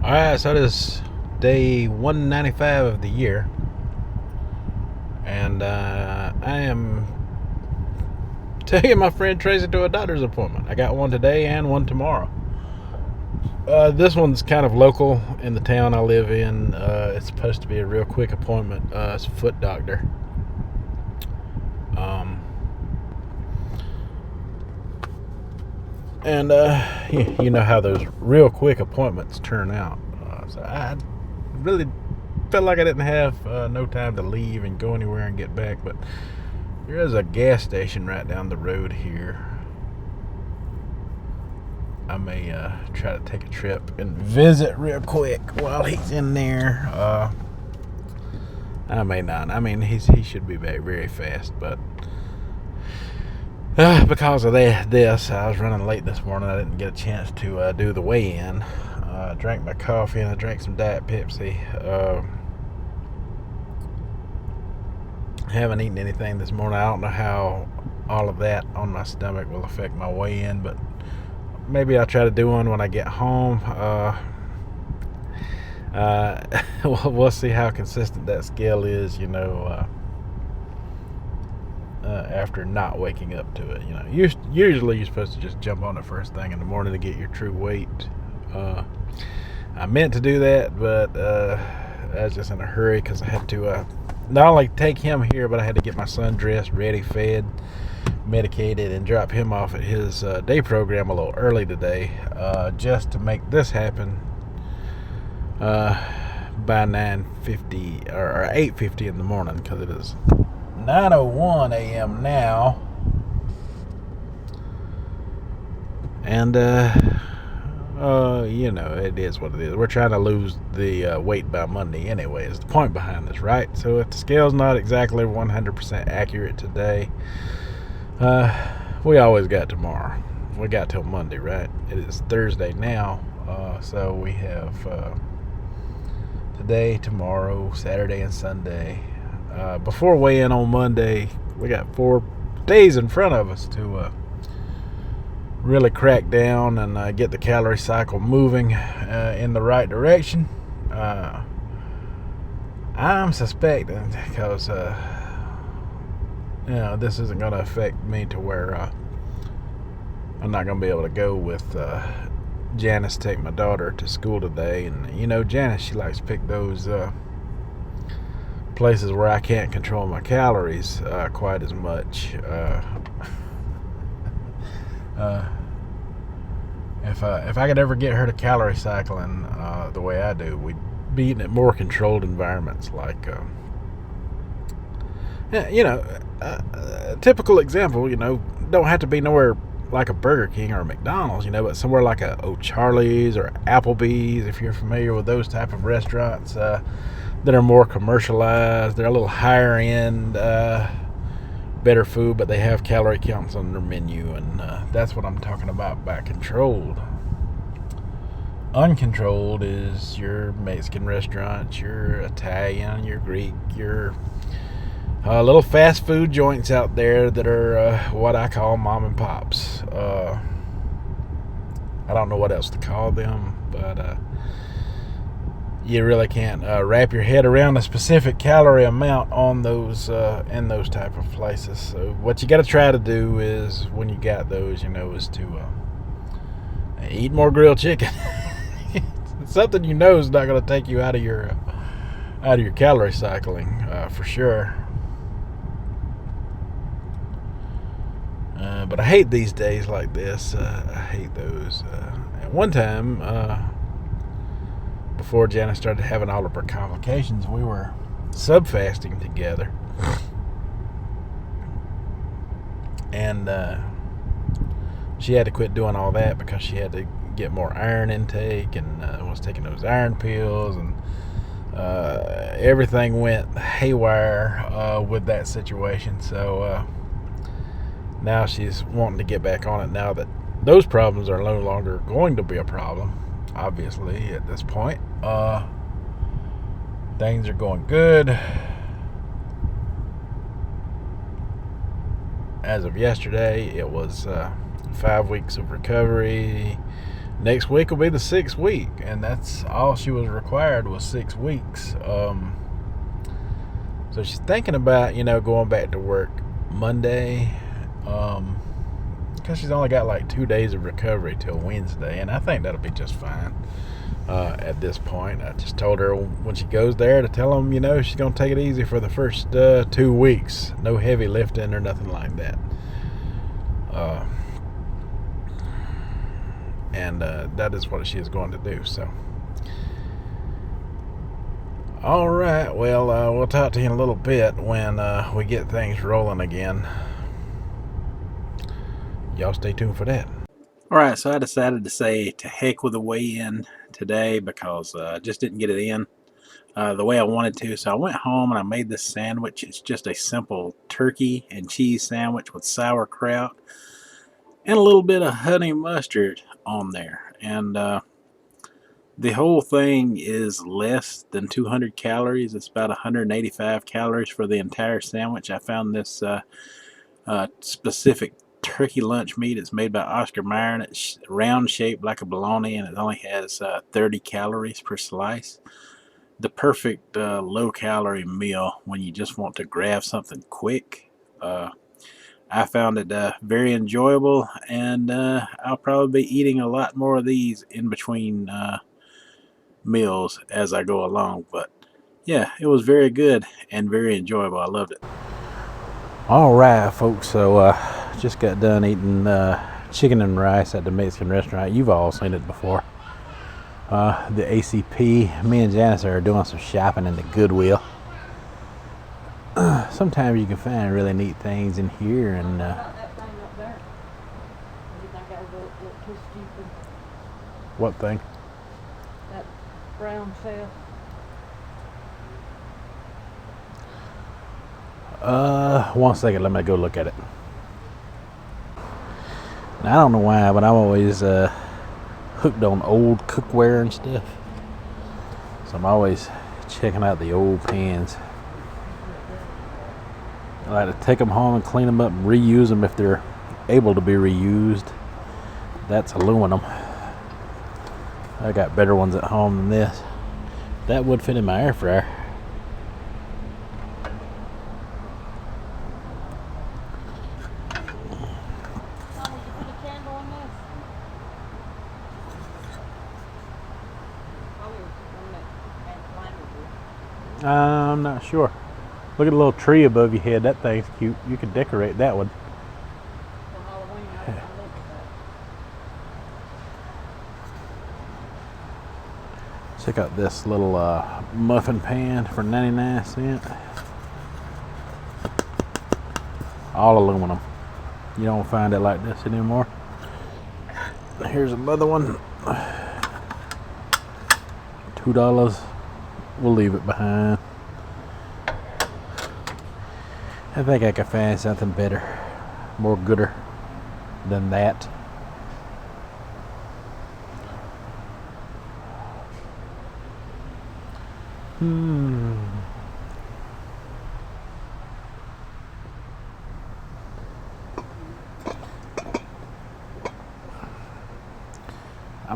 Alright, so this is day 195 of the year, and I am taking my friend Tracy to a doctor's appointment. I got one today and one tomorrow. This one's kind of local in the town I live in. It's supposed to be a real quick appointment. It's a foot doctor. Um, and you know how those real quick appointments turn out. So I really felt like I didn't have no time to leave and go anywhere and get back, but there is a gas station right down the road here. I may try to take a trip and visit real quick while he's in there. I may not. I mean, he should be back very fast, but because of this, I was running late this morning. I didn't get a chance to do the weigh-in. I drank my coffee and I drank some Diet Pepsi. Haven't eaten anything this morning. I don't know how all of that on my stomach will affect my weigh-in, but maybe I'll try to do one when I get home. We'll see how consistent that scale is, after not waking up to it. Usually you're supposed to just jump on it first thing in the morning to get your true weight. I meant to do that, but I was just in a hurry because I had to not only take him here, but I had to get my son dressed, ready, fed, medicated, and drop him off at his day program a little early today, just to make this happen by 9:50 or 8:50 in the morning, because it is 9:01 a.m. now, and it is what it is. We're trying to lose the weight by Monday anyway, is the point behind this, right? So if the scale's not exactly 100% accurate today, we always got tomorrow. We got till Monday, right? It is Thursday now, so we have today, tomorrow, Saturday, and Sunday. Before weigh-in on Monday, we got 4 days in front of us to really crack down and get the calorie cycle moving in the right direction. I'm suspecting, because this isn't going to affect me to where I'm not going to be able to go with Janice, take my daughter to school today. And Janice, she likes to pick those places where I can't control my calories quite as much. If I could ever get her to calorie cycling the way I do, we'd be eating at more controlled environments, like a typical example. Don't have to be nowhere like a Burger King or a McDonald's, but somewhere like a O'Charlie's or Applebee's, if you're familiar with those type of restaurants that are more commercialized. They're a little higher end, better food, but they have calorie counts on their menu, and that's what I'm talking about by controlled. Uncontrolled is your Mexican restaurants, your Italian, your Greek, your little fast food joints out there that are what I call mom and pops. I don't know what else to call them, but you really can't wrap your head around a specific calorie amount on those in those type of places. So what you got to try to do is, when you got those, is to eat more grilled chicken. It's something is not going to take you out of your calorie cycling for sure. But I hate these days like this. I hate those. At one time, before Janice started having all of her complications, we were sub-fasting together. And she had to quit doing all that because she had to get more iron intake, and was taking those iron pills, and everything went haywire with that situation. So now she's wanting to get back on it now that those problems are no longer going to be a problem, obviously, at this point. Things are going good. As of yesterday, it was 5 weeks of recovery, next week will be the 6th week, and that's all she was required was 6 weeks. So she's thinking about, going back to work Monday, because she's only got like 2 days of recovery till Wednesday, and I think that'll be just fine. At this point, I just told her when she goes there to tell them, she's gonna take it easy for the first 2 weeks. No heavy lifting or nothing like that. And that is what she is going to do. So, all right. Well, we'll talk to you in a little bit when we get things rolling again. Y'all stay tuned for that. All right, so I decided to say to heck with the weigh-in today because I just didn't get it in the way I wanted to. So I went home and I made this sandwich. It's just a simple turkey and cheese sandwich with sauerkraut and a little bit of honey mustard on there. And the whole thing is less than 200 calories. It's about 185 calories for the entire sandwich. I found this specific turkey lunch meat. It's made by Oscar Mayer, and it's round shaped like a bologna, and it only has 30 calories per slice. The perfect low calorie meal when you just want to grab something quick. I found it very enjoyable, and I'll probably be eating a lot more of these in between meals as I go along. But yeah, it was very good and very enjoyable. I loved it. All right, folks, so just got done eating chicken and rice at the Mexican restaurant. You've all seen it before. The ACP, me and Janice are doing some shopping in the Goodwill. Sometimes you can find really neat things in here, and what thing? That brown shell. One second, let me go look at it. Now, I don't know why, but I'm always hooked on old cookware and stuff. So I'm always checking out the old pans. I like to take them home and clean them up and reuse them if they're able to be reused. That's aluminum. I got better ones at home than this. That would fit in my air fryer. I'm not sure. Look at the little tree above your head. That thing's cute. You could decorate that one. Check out this little muffin pan for 99 cents. All aluminum. You don't find it like this anymore. Here's another one. $2. We'll leave it behind. I think I could find something better, more gooder than that. I'm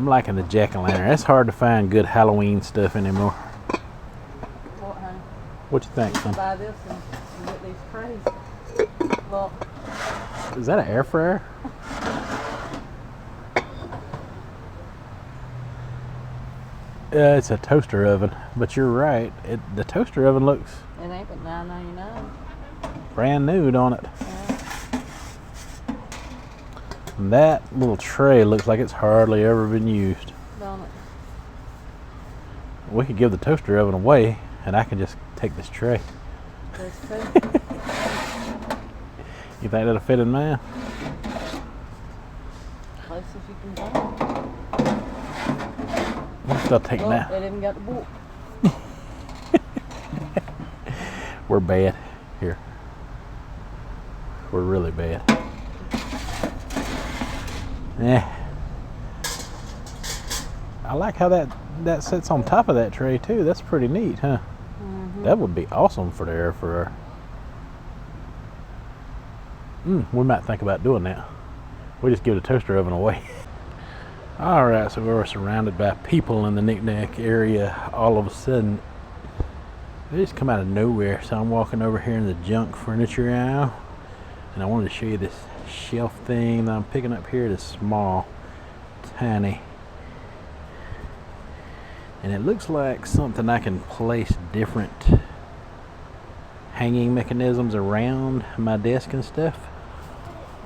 liking the jack-o'-lantern. It's hard to find good Halloween stuff anymore. What, honey? What you think, son? Buy this and get these trays. Look. Is that an air fryer? It's a toaster oven, but you're right. The toaster oven looks It ain't but $9.99. brand new, don't it? Yeah. And that little tray looks like it's hardly ever been used. Don't it? We could give the toaster oven away, and I can just take this tray. There's two. You think that'll fit in mine? Let's see if you can buy it. We'll still take Look, that. they didn't got the book. We're bad here. We're really bad. Yeah. I like how that sits on top of that tray too. That's pretty neat, huh? Mm-hmm. That would be awesome for the air fryer. We might think about doing that. We just give the toaster oven away. Alright, so we were surrounded by people in the knick-knack area. All of a sudden, they just come out of nowhere. So I'm walking over here in the junk furniture aisle, and I wanted to show you this shelf thing that I'm picking up here. It is small, tiny, and it looks like something I can place different hanging mechanisms around my desk and stuff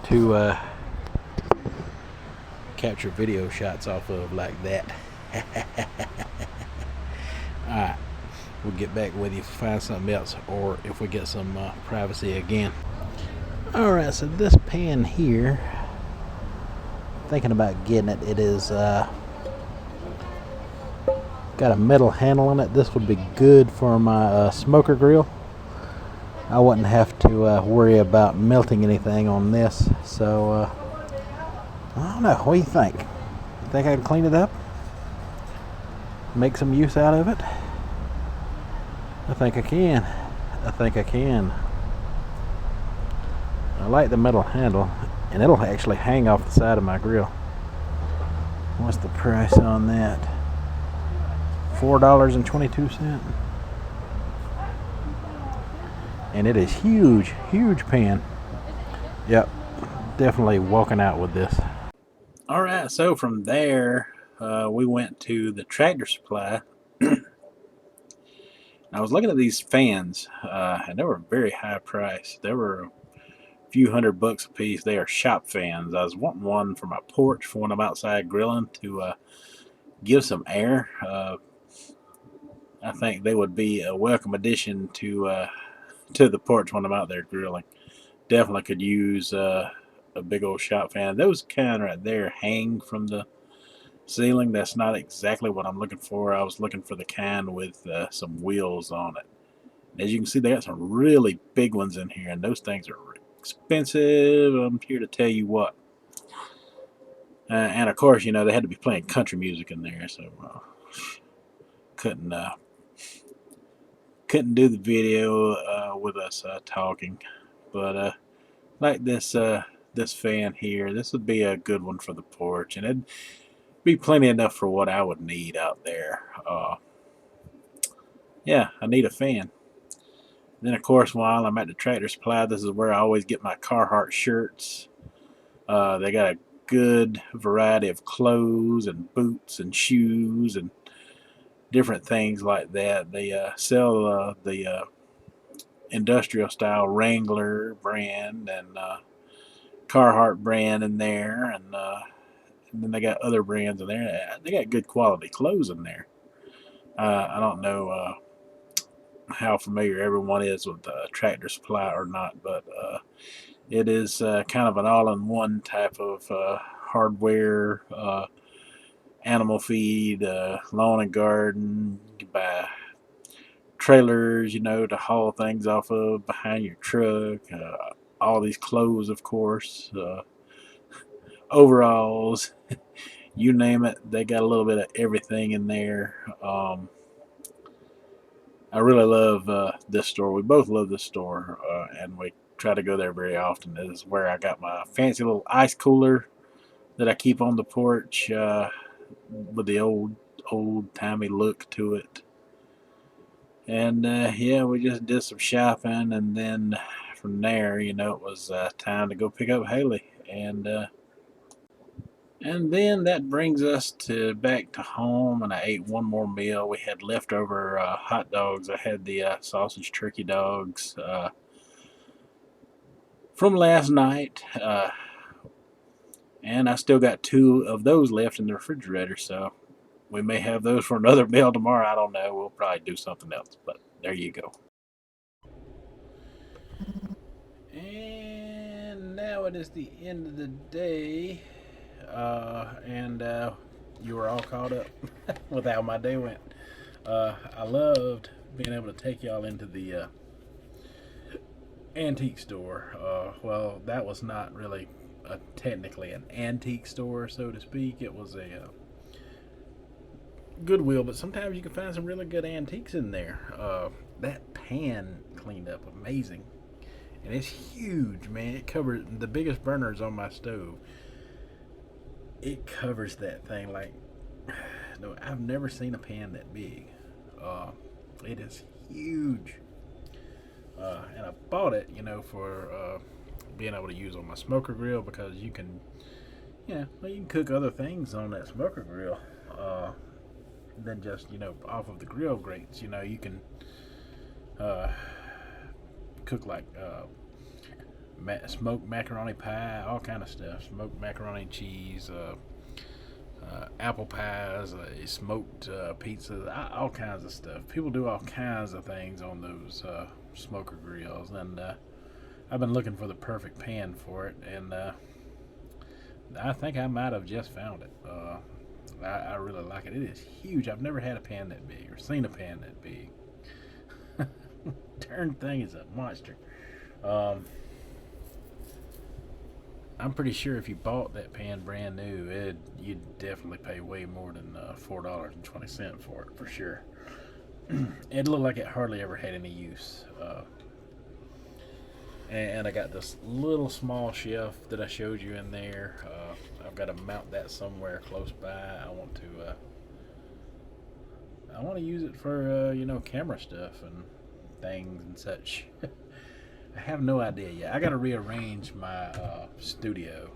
to capture video shots off of, like that. Alright, we'll get back with you if we find something else, or if we get some privacy again. Alright, so this pan here, thinking about getting it. It is got a metal handle on it. This would be good for my smoker grill. I wouldn't have to worry about melting anything on this. So I don't know, what do you think? You think I can clean it up? Make some use out of it? I think I can. I like the metal handle, and it'll actually hang off the side of my grill. What's the price on that? $4.22. And it is huge pan. Yep, definitely walking out with this. Alright, so from there we went to the Tractor Supply. I was looking at these fans, and they were very high priced. They were a few $100 a piece. They are shop fans. I was wanting one for my porch for when I'm outside grilling to give some air. I think they would be a welcome addition to the porch when I'm out there grilling. Definitely could use a big old shop fan. Those kind right there hang from the ceiling. That's not exactly what I'm looking for. I was looking for the kind with some wheels on it. As you can see, they got some really big ones in here, and those things are expensive. I'm here to tell you what. And of course, you know, they had to be playing country music in there, so couldn't do the video with us talking. But like this this fan here, this would be a good one for the porch, and it'd be plenty enough for what I would need out there. Yeah, I need a fan. Then of course, while I'm at the Tractor Supply, this is where I always get my Carhartt shirts. They got a good variety of clothes and boots and shoes and different things like that. They sell the industrial style Wrangler brand and Carhartt brand in there, and then they got other brands in there. They got good quality clothes in there. I don't know how familiar everyone is with Tractor Supply or not, but it is kind of an all-in-one type of hardware, animal feed, lawn and garden. You buy trailers, you know, to haul things off of behind your truck. All these clothes, of course, overalls, you name it. They got a little bit of everything in there. I really love this store. We both love this store, and we try to go there very often. This is where I got my fancy little ice cooler that I keep on the porch with the old-timey look to it. And yeah, we just did some shopping, and then from there, you know, it was time to go pick up Haley. And then that brings us to back to home, and I ate one more meal. We had leftover hot dogs. I had the sausage turkey dogs from last night, and I still got 2 of those left in the refrigerator, so we may have those for another meal tomorrow. I don't know. We'll probably do something else, but there you go. And now it is the end of the day, and you were all caught up with how my day went. I loved being able to take y'all into the antique store. Well, that was not really technically an antique store, so to speak. It was a Goodwill, but sometimes you can find some really good antiques in there. That pan cleaned up amazing. And it's huge, man. It covered the biggest burners on my stove. it covers that thing like no, I've never seen a pan that big. It is huge. And I bought it, for being able to use on my smoker grill because you can, well, you can cook other things on that smoker grill than just, off of the grill grates. You can cook like smoked macaroni pie, all kind of stuff. Smoked macaroni and cheese, apple pies, smoked pizzas, all kinds of stuff. People do all kinds of things on those smoker grills, and I've been looking for the perfect pan for it, and I think I might have just found it. I really like it. It is huge. I've never had a pan that big or seen a pan that big. Darn thing is a monster. I'm pretty sure if you bought that pan brand new, you'd definitely pay way more than $4.20 for it, for sure. It looked like it hardly ever had any use. And I got this little small shelf that I showed you in there. I've got to mount that somewhere close by. I want to use it for camera stuff and things and such. I have no idea yet. I got to rearrange my studio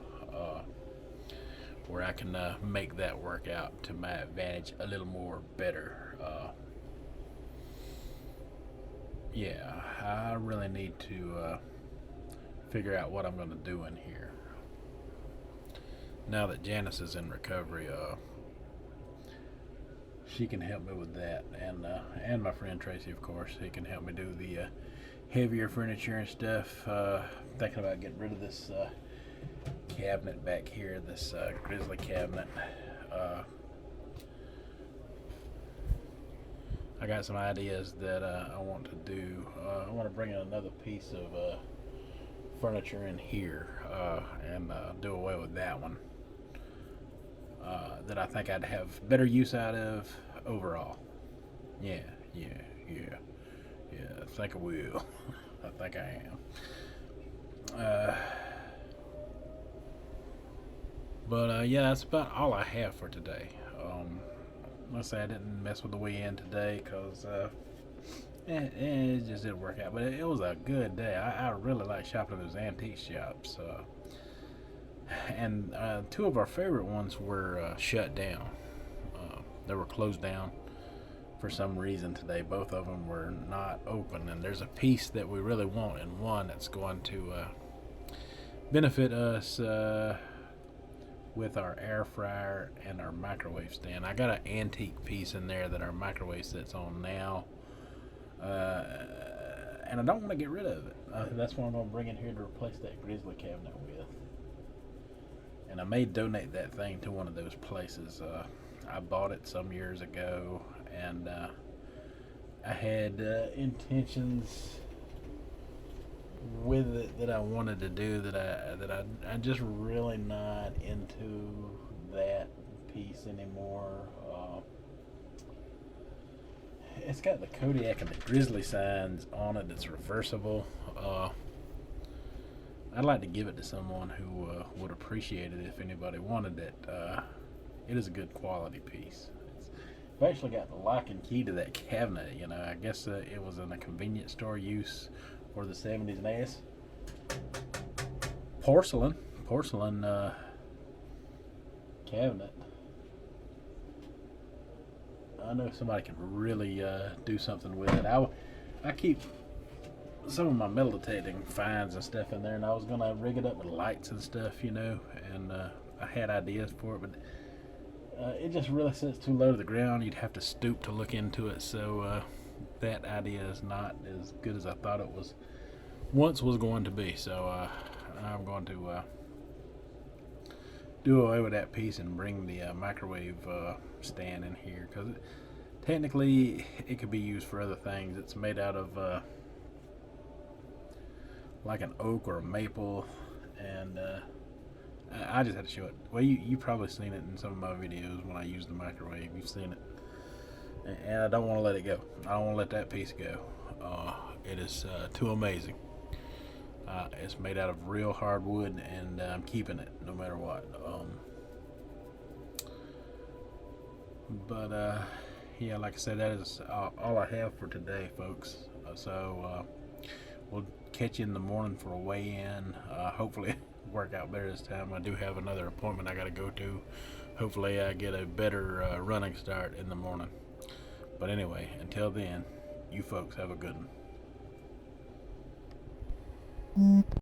where I can make that work out to my advantage a little more better. Yeah, I really need to figure out what I'm going to do in here. Now that Janice is in recovery, she can help me with that, and my friend Tracy, of course, he can help me do the heavier furniture and stuff. Thinking about getting rid of this cabinet back here, this grizzly cabinet. I got some ideas that I want to do. I want to bring in another piece of furniture in here and do away with that one. That I think I'd have better use out of overall. Yeah. I think I will. I think I am. But yeah, that's about all I have for today. Let's say I didn't mess with the weigh-in today because it just didn't work out. But it was a good day. I really like shopping at those antique shops. And two of our favorite ones were shut down. They were closed down for some reason today. Both of them were not open, and there's a piece that we really want in one that's going to benefit us with our air fryer and our microwave stand. I got an antique piece in there that our microwave sits on now, and I don't want to get rid of it. That's what I'm going to bring in here to replace that grizzly cabinet with. And I may donate that thing to one of those places. I bought it some years ago, and I had intentions with it that I wanted to do I just really not into that piece anymore. It's got the Kodiak and the Grizzly signs on it. It's reversible. I'd like to give it to someone who would appreciate it if anybody wanted it. It is a good quality piece. I've actually got the lock and key to that cabinet. I guess it was in a convenience store use for the 70s and 80s. Porcelain cabinet. I know somebody can really do something with it. I keep some of my metal detecting finds and stuff in there, and I was gonna rig it up with lights and stuff, and I had ideas for it, but it just really sits too low to the ground. You'd have to stoop to look into it, so that idea is not as good as I thought it was going to be. So I'm going to do away with that piece and bring the microwave stand in here, because technically it could be used for other things. It's made out of like an oak or a maple, and I just had to show it. Well, you probably seen it in some of my videos when I use the microwave. You've seen it, and I don't want to let it go. I don't want to let that piece go. It is too amazing. It's made out of real hardwood, and I'm keeping it no matter what. But yeah, like I said, that is all I have for today, folks. So we'll catch you in the morning for a weigh-in. Hopefully work out better this time. I do have another appointment I got to go to. Hopefully I get a better running start in the morning. But anyway, until then, you folks have a good one.